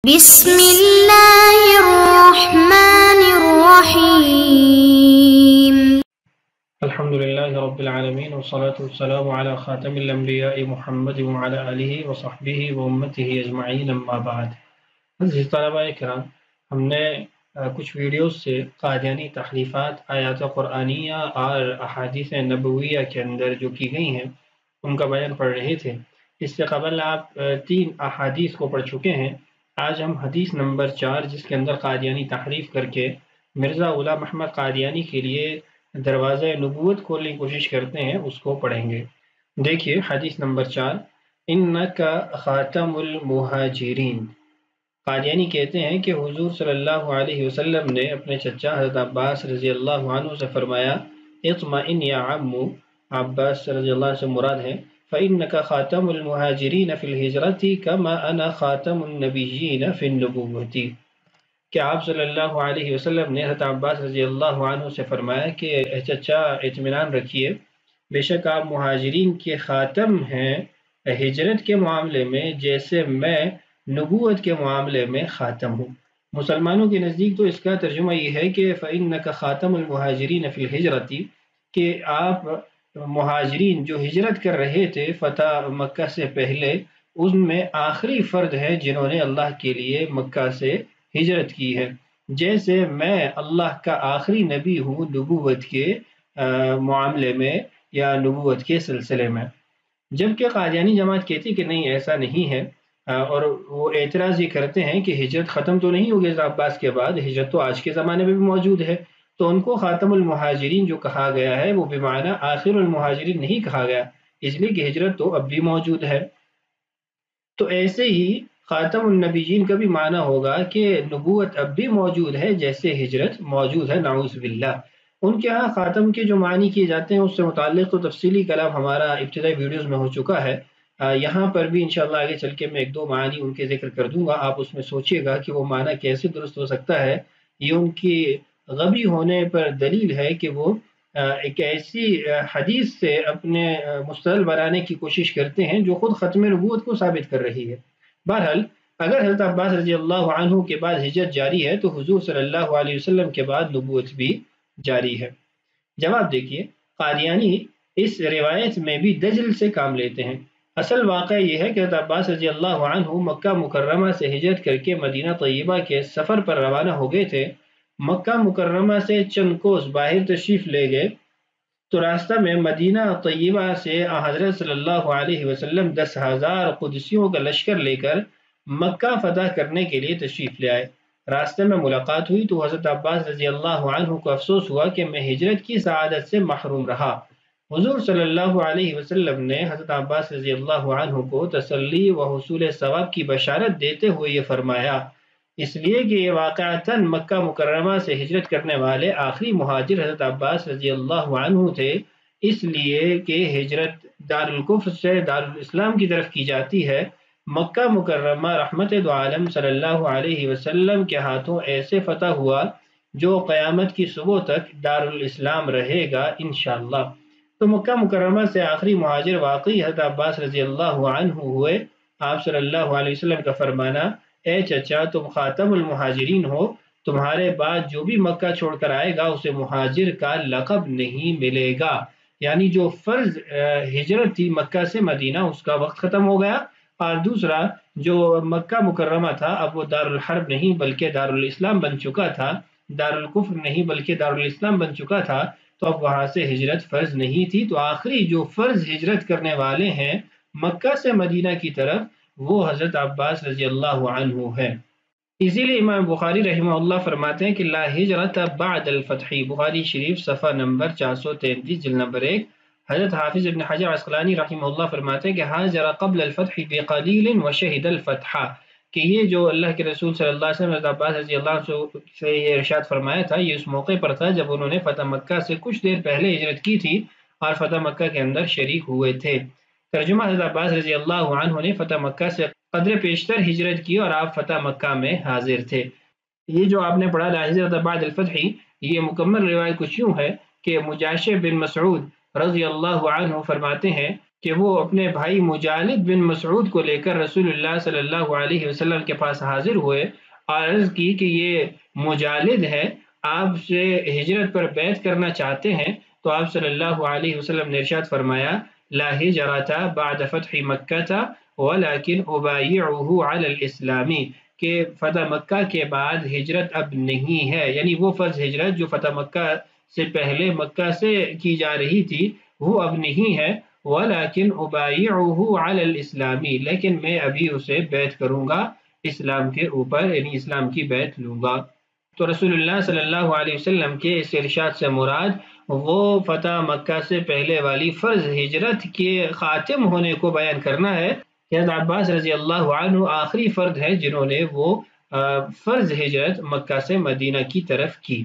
بسم اللہ الرحمن الرحیم الحمدللہ رب العالمین والصلاة والسلام علی خاتم الانبیاء محمد وعلی آلہ وصحبہ وامتہ اجمعین اما بعد۔ عزیز طلباء کرام، ہم نے کچھ ویڈیوز سے قادیانی تحریفات آیات قرآنیہ اور احادیث نبویہ کے اندر جو کی گئی ہیں ان کا بیان پڑھ رہے تھے۔ اس سے قبل آپ 3 احادیث کو پڑھ چکے ہیں۔ آج ہم حدیث نمبر 4 جس کے اندر قادیانی تحریف کر کے مرزا غلام احمد قادیانی کے لیے دروازہ نبوت کھولنے کی کوشش کرتے ہیں اس کو پڑھیں گے۔ دیکھیے حدیث نمبر 4، انکا خاتم المہاجرین۔ قادیانی کہتے ہیں کہ حضور صلی اللہ علیہ وسلم نے اپنے چچا حضرت عباس رضی اللہ عنہ سے فرمایا، اطمئن یا عمو، عباس رضی اللہ عنہ سے مراد ہے، فإنك خاتم المہاجرین فی الہجرت کما انا خاتم النبیین فی النبوۃ، کہ آپ صلی اللہ علیہ وسلم نے حضرت عباس رضی اللہ عنہ سے فرمایا کہ چچا اطمینان رکھیے، بے شک آپ مہاجرین کے خاتم ہیں ہجرت کے معاملے میں جیسے میں نبوت کے معاملے میں خاتم ہوں۔ مسلمانوں کے نزدیک تو اس کا ترجمہ یہ ہے کہ فإنک خاتم المہاجرین فی الہجرت، کہ آپ مہاجرین جو ہجرت کر رہے تھے فتح مکہ سے پہلے ان میں آخری فرد ہیں جنہوں نے اللہ کے لیے مکہ سے ہجرت کی ہے، جیسے میں اللہ کا آخری نبی ہوں نبوت کے معاملے میں یا نبوت کے سلسلے میں۔ جبکہ قادیانی جماعت کہتی کہ نہیں ایسا نہیں ہے، اور وہ اعتراض یہ کرتے ہیں کہ ہجرت ختم تو نہیں ہوگی عباس کے بعد، ہجرت تو آج کے زمانے میں بھی موجود ہے، تو ان کو خاتم المہاجرین جو کہا گیا ہے وہ بمعنی آخر المہاجرین نہیں کہا گیا، اس لیے کہ ہجرت تو اب بھی موجود ہے۔ تو ایسے ہی خاتم النبیین کا بھی معنی ہوگا کہ نبوت اب بھی موجود ہے جیسے ہجرت موجود ہے، نعوذ باللہ۔ ان کے ہاں خاتم کے جو معنی کیے جاتے ہیں اس سے متعلق تو تفصیلی کلام ہمارا ابتدائی ویڈیوز میں ہو چکا ہے، یہاں پر بھی انشاءاللہ آگے چل کے میں 1-2 معنی ان کے ذکر کر دوں گا، آپ اس میں سوچئے گا کہ وہ معنی کیسے درست ہو سکتا ہے۔ یہ ان کی غبی ہونے پر دلیل ہے کہ وہ ایک ایسی حدیث سے اپنے مستدل بنانے کی کوشش کرتے ہیں جو خود ختم نبوت کو ثابت کر رہی ہے۔ بہرحال اگر حضرت عباس رضی اللہ عنہ کے بعد ہجرت جاری ہے تو حضور صلی اللہ علیہ وسلم کے بعد نبوت بھی جاری ہے۔ جواب دیکھیے، قادیانی اس روایت میں بھی دجل سے کام لیتے ہیں۔ اصل واقعہ یہ ہے کہ حضرت عباس رضی اللہ عنہ مکہ مکرمہ سے ہجرت کر کے مدینہ طیبہ کے سفر پر روانہ ہو گئے تھے۔ مکہ مکرمہ سے چند کوس باہر تشریف لے گئے تو راستہ میں مدینہ طیبہ سے حضرت صلی اللہ علیہ وسلم 10,000 قدسیوں کا لشکر لے کر مکہ فتح کرنے کے لیے تشریف لے آئے۔ راستے میں ملاقات ہوئی تو حضرت عباس رضی اللہ عنہ کو افسوس ہوا کہ میں ہجرت کی سعادت سے محروم رہا۔ حضور صلی اللہ علیہ وسلم نے حضرت عباس رضی اللہ عنہ کو تسلی و حصول ثواب کی بشارت دیتے ہوئے یہ فرمایا، اس لیے کہ یہ واقعتاً مکہ مکرمہ سے ہجرت کرنے والے آخری مہاجر حضرت عباس رضی اللہ عنہ تھے، اس لیے کہ ہجرت دارالکفر سے دارالاسلام کی طرف کی جاتی ہے۔ مکہ مکرمہ رحمت دو عالم صلی اللہ علیہ وسلم کے ہاتھوں ایسے فتح ہوا جو قیامت کی صبح تک دارالاسلام رہے گا انشاءاللہ۔ تو مکہ مکرمہ سے آخری مہاجر واقعی حضرت عباس رضی اللہ عنہ ہوئے۔ آپ صلی اللہ علیہ وسلم کا فرمانا، اے چچا تم خاتم المہاجرین ہو، تمہارے بعد جو بھی مکہ چھوڑ کر آئے گا اسے مہاجر کا لقب نہیں ملے گا، یعنی جو فرض ہجرت تھی مکہ سے مدینہ اس کا وقت ختم ہو گیا، اور دوسرا جو مکہ مکرمہ تھا اب وہ دارالحرب نہیں بلکہ دارالاسلام بن چکا تھا، دارالکفر نہیں بلکہ دارالاسلام بن چکا تھا، تو اب وہاں سے ہجرت فرض نہیں تھی۔ تو آخری جو فرض ہجرت کرنے والے ہیں مکہ سے مدینہ کی طرف وہ حضرت عباس رضی اللہ عنہ ہے۔ اسی لیے امام بخاری رحمہ اللہ فرماتے ہیں کہ لا ہجرت بعد الفتح، بخاری شریف صفحہ نمبر 433 جلد نمبر 1۔ حضرت حافظ ابن حجر عسقلانی رحمہ اللہ فرماتے ہیں کہ ہاجر قبل الفتح بقلیل وشہد الفتح، کہ یہ جو اللہ کے رسول صلی اللہ علیہ وسلم حضرت عباس رضی اللہ عنہ سے یہ ارشاد فرمایا تھا، یہ اس موقع پر تھا جب انہوں نے فتح مکہ سے کچھ دیر پہلے ہجرت کی تھی اور فتح مکہ کے اندر شریک ہوئے تھے۔ ترجمہ، حضرت عباس رضی اللہ عنہ نے فتح مکہ سے قدر پیشتر ہجرت کی اور آپ فتح مکہ میں حاضر تھے۔ یہ جو آپ نے پڑھا لا ہجرت بعد الفتح، یہ مکمل روایت کچھ یوں ہے کہ مجاشع بن مسعود رضی اللہ عنہ فرماتے ہیں کہ وہ اپنے بھائی مجالد بن مسعود کو لے کر رسول اللہ صلی اللہ علیہ وسلم کے پاس حاضر ہوئے اور عرض کی کہ یہ مجالد ہے، آپ سے ہجرت پر بیعت کرنا چاہتے ہیں؟ تو آپ صلی اللہ علیہ وسلم نے ارشاد فرمایا لا ہجرت بعد فتح مکہ ولکن ابایعہ علی الاسلام، کہ فتح مکہ کے بعد ہجرت اب نہیں ہے، یعنی وہ فرض ہجرت جو فتح مکہ سے پہلے مکہ سے کی جا رہی تھی وہ اب نہیں ہے، وَلَكِنْ أُبَايِعُهُ عَلَى الْإِسْلَامِ، لیکن میں ابھی اسے بیعت کروں گا اسلام کے اوپر، یعنی اسلام کی بیعت لوں گا۔ تو رسول اللہ صلی اللہ علیہ وسلم کے اس ارشاد سے مراد وہ فتح مکہ سے پہلے والی فرض ہجرت کے خاتم ہونے کو بیان کرنا ہے۔ حضرت عباس رضی اللہ عنہ آخری فرد ہے جنہوں نے وہ فرض ہجرت مکہ سے مدینہ کی طرف کی۔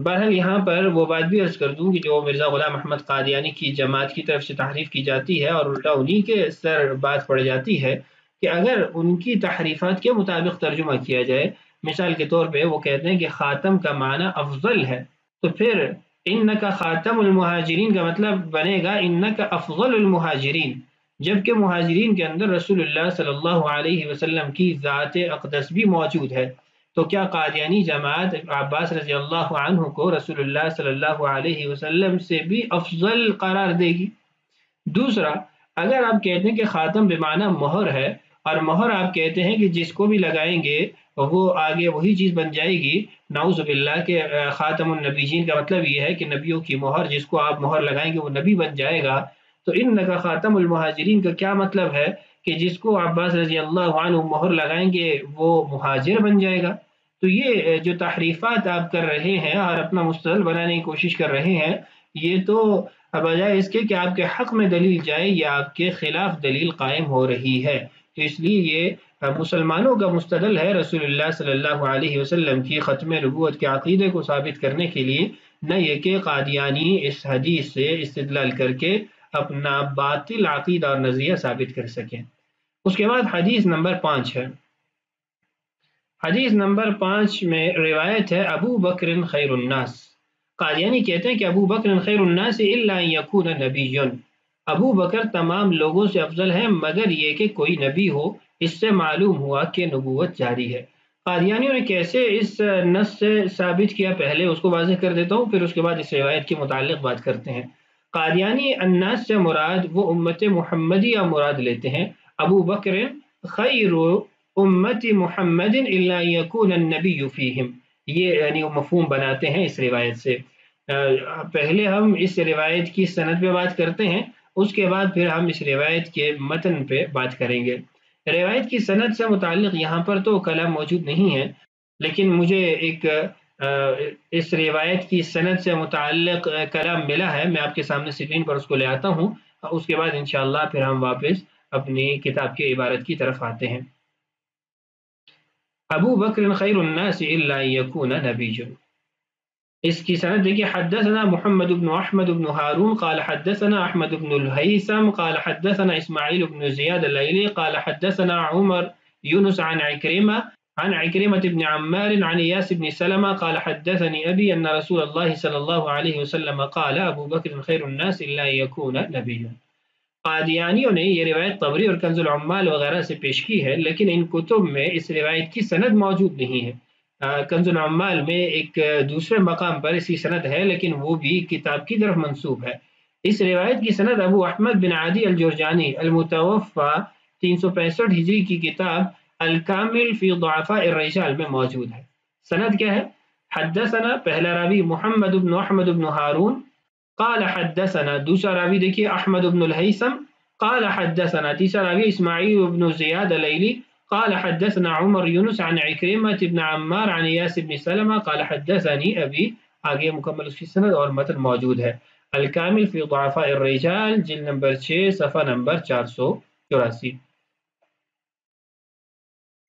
بہرحال یہاں پر وہ بات بھی عرض کر دوں کہ جو مرزا غلام احمد قادیانی کی جماعت کی طرف سے تحریف کی جاتی ہے اور الٹا انہی کے سر بات پڑ جاتی ہے کہ اگر ان کی تحریفات کے مطابق ترجمہ کیا جائے، مثال کے طور پہ وہ کہتے ہیں کہ خاتم کا معنی افضل ہے، تو پھر انکا خاتم المہاجرین کا مطلب بنے گا انکا افضل المہاجرین، جبکہ مہاجرین کے اندر رسول اللہ صلی اللہ علیہ وسلم کی ذات اقدس بھی موجود ہے۔ تو کیا قادیانی جماعت عباس رضی اللہ عنہ کو رسول اللہ صلی اللہ علیہ وسلم سے بھی افضل قرار دے گی؟ دوسرا، اگر آپ کہتے ہیں کہ خاتم بمعنی مہر ہے، اور مہر آپ کہتے ہیں کہ جس کو بھی لگائیں گے وہ آگے وہی چیز بن جائے گی، نعوذ باللہ کہ خاتم النبیین کا مطلب یہ ہے کہ نبیوں کی مہر، جس کو آپ مہر لگائیں گے وہ نبی بن جائے گا، تو انکا خاتم المہاجرین کا کیا مطلب ہے کہ جس کو عباس رضی اللہ عنہ مہر لگائیں گے وہ مہاجر بن جائے گا؟ تو یہ جو تحریفات آپ کر رہے ہیں اور اپنا مستدل بنانے کی کوشش کر رہے ہیں، یہ تو بجائے اس کے کہ آپ کے حق میں دلیل جائے یا آپ کے خلاف دلیل قائم ہو رہی ہے۔ تو اس لیے یہ مسلمانوں کا مستدل ہے رسول اللہ صلی اللہ علیہ وسلم کی ختم نبوت کے عقیدے کو ثابت کرنے کے لیے، نہ یہ کہ قادیانی اس حدیث سے استدلال کر کے اپنا باطل عقیدہ اور نظریہ ثابت کر سکیں۔ اس کے بعد حدیث نمبر 5 ہے۔ حدیث نمبر 5 میں روایت ہے ابو بکر خیر الناس، قادیانی کہتے ہیں کہ ابو بکر خیر الناس الا ان یکون نبی، ابو بکر تمام لوگوں سے افضل ہے مگر یہ کہ کوئی نبی ہو، اس سے معلوم ہوا کہ نبوت جاری ہے۔ قادیانیوں نے کیسے اس نص سے ثابت کیا، پہلے اس کو واضح کر دیتا ہوں، پھر اس کے بعد اس روایت کے متعلق بات کرتے ہیں۔ قادیانی الناس سے مراد وہ امت محمدیہ مراد لیتے ہیں، ابو بکر خیر امت محمد الا یکون النبی فیہم، یہ یعنی وہ مفہوم بناتے ہیں اس روایت سے۔ پہلے ہم اس روایت کی سند پہ بات کرتے ہیں، اس کے بعد پھر ہم اس روایت کے متن پہ بات کریں گے۔ روایت کی سند سے متعلق یہاں پر تو کلام موجود نہیں ہے، لیکن مجھے ایک اس روایت کی سند سے متعلق کلام ملا ہے، میں آپ کے سامنے اسکرین پر اس کو لے آتا ہوں، اس کے بعد انشاءاللہ پھر ہم واپس اپنی کتاب کی عبارت کی طرف آتے ہیں۔ ابو بکر خیر الناس الا یکون نبی، اس کی سند دیکھیے، حدثنا محمد بن احمد بن هارون قال حدثنا احمد بن الهيثم قال حدثنا اسماعیل بن زیاد اللیلی قال حدثنا عمر یونس عن عكرمة بن عمار عن اياس بن سلمة قال حدثني ابي ان رسول الله صلى الله عليه وسلم قال ابو بکر خیر الناس الا یکون نبی۔ قادیانیوں نے یہ روایت طبری اور کنز العمال وغیرہ سے پیش کی ہے، لیکن ان کتب میں اس روایت کی سند موجود نہیں ہے۔ کنز العمال میں ایک دوسرے مقام پر اسی سند ہے، لیکن وہ بھی کتاب کی طرف منسوب ہے۔ اس روایت کی سند ابو احمد بن عدی الجرجانی المتوفى 365 ہجری کی کتاب الکامل فی ضعفاء الرجال میں موجود ہے۔ سند کیا ہے؟ حدثنا پہلا راوی محمد بن احمد بن ہارون قال حدثنا، دوسرا راوی دیکھیے احمد بن الہیثم قال حدثنا، تیسرا راوی اسماعیل بن زیاد اللیلی قال حدثنا عمر یونس عن عكرمة بن عمار عن اياس بن سلمة قال حدثني ابی، آگے مکمل اس کی سند اور متن موجود ہے۔ الکامل فی ضعفاء الرجال جلد نمبر 6 صفحہ نمبر 484۔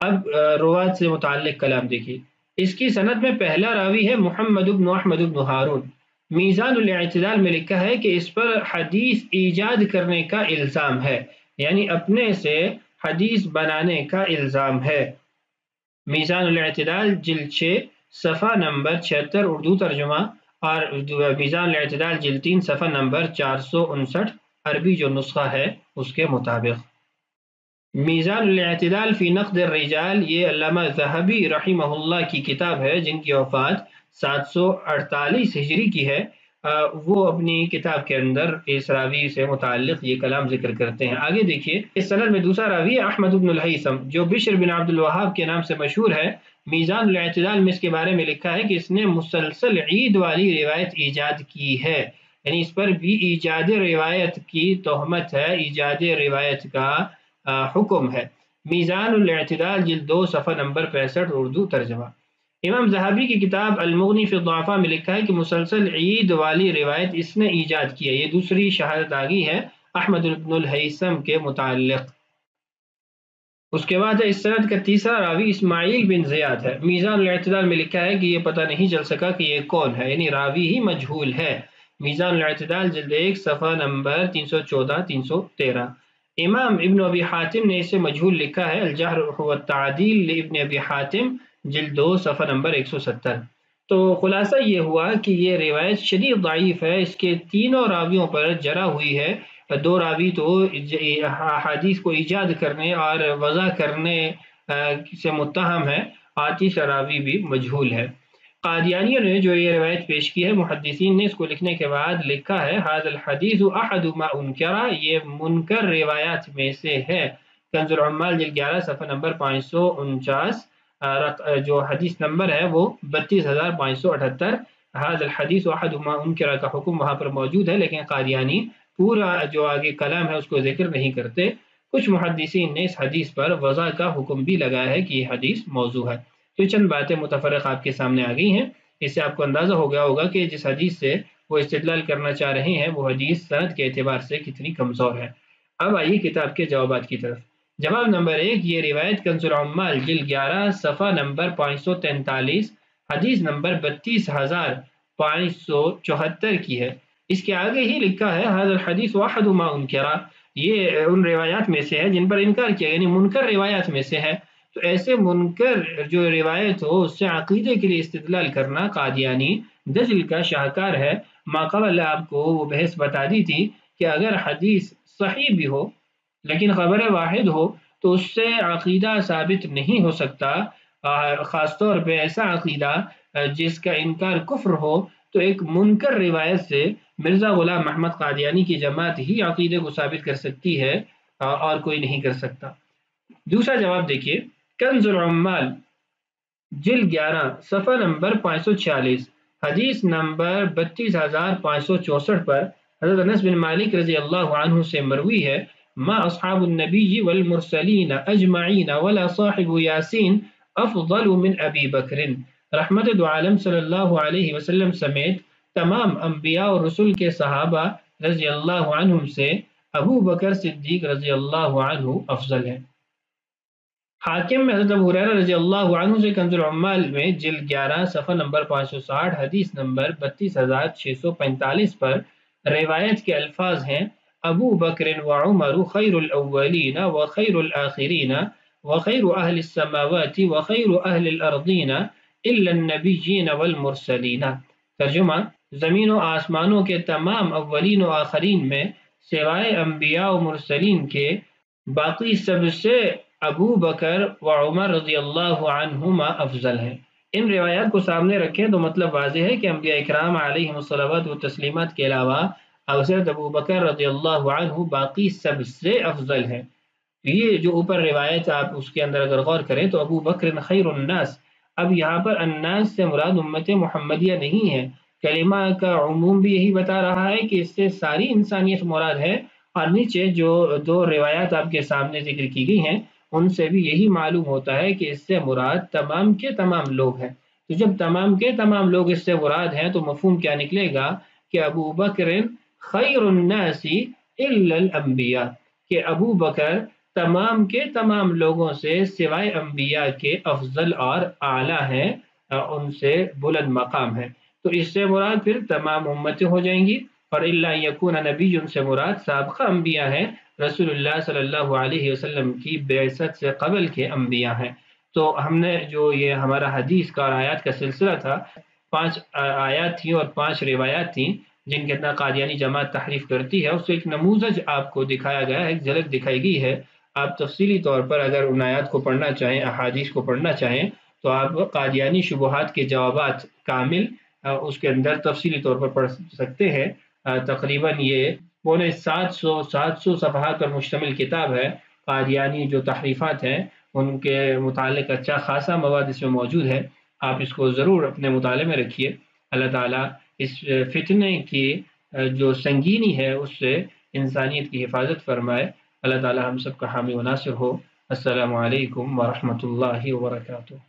اب روات سے متعلق کلام دیکھیے، اس کی سند میں پہلا راوی ہے محمد بن احمد بن ہارون۔ میزان الاعتدال میں لکھا ہے کہ اس پر حدیث ایجاد کرنے کا الزام ہے، یعنی اپنے سے حدیث بنانے کا الزام ہے۔ میزان الاعتدال جلد 6 صفحہ نمبر 76 اردو ترجمہ، اور میزان الاعتدال جلد 3 صفحہ نمبر 459 عربی جو نسخہ ہے اس کے مطابق۔ میزان الاعتدال فی نقد الرجال، یہ علامہ ذہبی رحمہ اللہ کی کتاب ہے، جن کی وفات 748 ہجری کی ہے۔ وہ اپنی کتاب کے اندر اس راوی سے متعلق یہ کلام ذکر کرتے ہیں۔ آگے دیکھیے، اس سند میں دوسرا راوی ہے احمد بن الہیثم، جو بشر بن عبد الوہاب کے نام سے مشہور ہے۔ میزان الاعتدال میں اس کے بارے میں لکھا ہے کہ اس نے مسلسل عید والی روایت ایجاد کی ہے، یعنی اس پر بھی ایجاد روایت کی تہمت ہے، ایجاد روایت کا حکم ہے۔ میزان الاعتدال جلد 2 صفحہ نمبر 65، اردو ترجمہ۔ امام ذہبی کی کتاب المغنی فی الضعفاء میں لکھا ہے کہ مسلسل عید والی روایت اس نے ایجاد کی ہے۔ یہ دوسری شہادت آگئی ہے احمد بن الہیثم کے متعلق۔ اس کے بعد اس سند کا تیسرا راوی اسماعیل بن زیاد ہے۔ میزان الاعتدال میں لکھا ہے کہ یہ پتہ نہیں چل سکا کہ یہ کون ہے، یعنی راوی ہی مجہول ہے۔ میزان الاعتدال جلد 1 صفحہ نمبر 314-313۔ امام ابن ابی حاتم نے اسے مجہول لکھا ہے، الجرح والتعدیل لابن ابی حاتم جلد 2 صفحہ نمبر 170۔ تو خلاصہ یہ ہوا کہ یہ روایت شدید ضعیف ہے، اس کے تینوں راویوں پر جرح ہوئی ہے۔ 2 راوی تو حدیث کو ایجاد کرنے اور وضع کرنے سے متہم ہے، اور تیسرا راوی بھی مجہول ہے۔ قادیانیوں نے جو یہ روایت پیش کی ہے، محدثین نے اس کو لکھنے کے بعد لکھا ہے ھذا الحدیث احد ما انکر، یہ منکر روایات میں سے ہے۔ کنز العمال جلد 11 صفحہ نمبر 549، جو حدیث نمبر ہے وہ 32578۔ ھذا الحدیث احد ما انکر کا حکم وہاں پر موجود ہے، لیکن قادیانی پورا جو آگے کلام ہے اس کو ذکر نہیں کرتے۔ کچھ محدثین نے اس حدیث پر وضع کا حکم بھی لگایا ہے کہ یہ حدیث موضوع ہے۔ تو چند باتیں متفرق آپ کے سامنے آ گئی ہیں، اس سے آپ کو اندازہ ہو گیا ہوگا کہ جس حدیث سے وہ استدلال کرنا چاہ رہے ہیں وہ حدیث سند کے اعتبار سے کتنی کمزور ہے۔ اب آئیے کتاب کے جوابات کی طرف۔ جواب نمبر 1، یہ روایت کنز العمال جلد 11 صفحہ نمبر 543 حدیث نمبر 32574 کی ہے۔ اس کے آگے ہی لکھا ہے ھذا الحدیث واحد ما انکر، یہ ان روایات میں سے ہے جن پر انکار کیا، یعنی منکر روایات میں سے ہے۔ تو ایسے منکر جو روایت ہو اس سے عقیدے کے لیے استدلال کرنا قادیانی دجل کا شاہکار ہے۔ ما قبل آپ کو وہ بحث بتا دی تھی کہ اگر حدیث صحیح بھی ہو لیکن خبر واحد ہو تو اس سے عقیدہ ثابت نہیں ہو سکتا، خاص طور پہ ایسا عقیدہ جس کا انکار کفر ہو۔ تو ایک منکر روایت سے مرزا غلام محمد قادیانی کی جماعت ہی عقیدے کو ثابت کر سکتی ہے، اور کوئی نہیں کر سکتا۔ دوسرا جواب دیکھیے، کنز العمال جلد 11 صفحہ نمبر 546 حدیث نمبر 32564 پر حضرت انس بن مالک رضی اللہ عنہ سے مروی ہے، ما اصحاب النبی والمرسلین اجمعین ولا صاحب یاسین افضل من ابی بکر، رحمت دو عالم صلی اللہ علیہ وسلم سمیت تمام انبیاء اور رسول کے صحابہ رضی اللہ عنہم سے ابو بکر صدیق رضی اللہ عنہ افضل ہے۔ حاکم میں حضرت ابو ہریرہ رضی اللہ عنہ سے کنز العمال میں جلد 11 صفحہ نمبر 560 حدیث نمبر 32645 پر روایت کے الفاظ ہیں، ابو بکر وعمر خیر الاولین وخیر الآخرین وخیر اہل السماوات وخیر اہل الارضین الا النبیین والمرسلین۔ ترجمہ، زمین و آسمانوں کے تمام اولین و آخرین میں سوائے انبیاء و مرسلین کے باقی سب سے ابو بکر و عمر رضی اللہ عنہما افضل ہیں۔ ان روایات کو سامنے رکھیں تو مطلب واضح ہے کہ انبیاء اکرام علیہم الصلوات و تسلیمات کے علاوہ حضرت ابو بکر رضی اللہ عنہ باقی سب سے افضل ہیں۔ یہ جو اوپر روایت آپ اس کے اندر اگر غور کریں تو ابو بکر خیر الناس، اب یہاں پر الناس سے مراد امت محمدیہ نہیں ہے، کلمہ کا عموم بھی یہی بتا رہا ہے کہ اس سے ساری انسانیت مراد ہے، اور نیچے جو 2 روایات آپ کے سامنے ذکر کی گئی ہیں ان سے بھی یہی معلوم ہوتا ہے کہ اس سے مراد تمام کے تمام لوگ ہیں۔ تو جب تمام کے تمام لوگ اس سے مراد ہیں تو مفہوم کیا نکلے گا کہ ابو بکر خیر الناس الا الانبیاء، کہ ابو بکر تمام کے تمام لوگوں سے سوائے انبیاء کے افضل اور اعلیٰ ہیں، ان سے بلند مقام ہے۔ تو اس سے مراد پھر تمام امتیں ہو جائیں گی، اور الا یکون نبی سے مراد سابقہ انبیاء ہیں، رسول اللہ صلی اللہ علیہ وسلم کی بعثت سے قبل کے انبیاء ہیں۔ تو ہم نے جو یہ ہمارا حدیث کا اور آیات کا سلسلہ تھا، 5 آیات تھیں اور 5 روایات تھیں جن کے اندر قادیانی جماعت تحریف کرتی ہے، اس سے ایک نموذج آپ کو دکھایا گیا ہے، ایک جھلک دکھائی گئی ہے۔ آپ تفصیلی طور پر اگر ان آیات کو پڑھنا چاہیں، احادیث کو پڑھنا چاہیں، تو آپ قادیانی شبہات کے جوابات کامل اس کے اندر تفصیلی طور پر پڑھ سکتے ہیں۔ تقریباً یہ 750 صفحات پر مشتمل کتاب ہے۔ قادیانی جو تحریفات ہیں ان کے متعلق اچھا خاصا مواد اس میں موجود ہے، آپ اس کو ضرور اپنے مطالعے میں رکھیے۔ اللہ تعالیٰ اس فتنے کی جو سنگینی ہے اس سے انسانیت کی حفاظت فرمائے۔ اللہ تعالیٰ ہم سب کا حامی و ناصر ہو۔ السلام علیکم ورحمۃ اللہ وبرکاتہ۔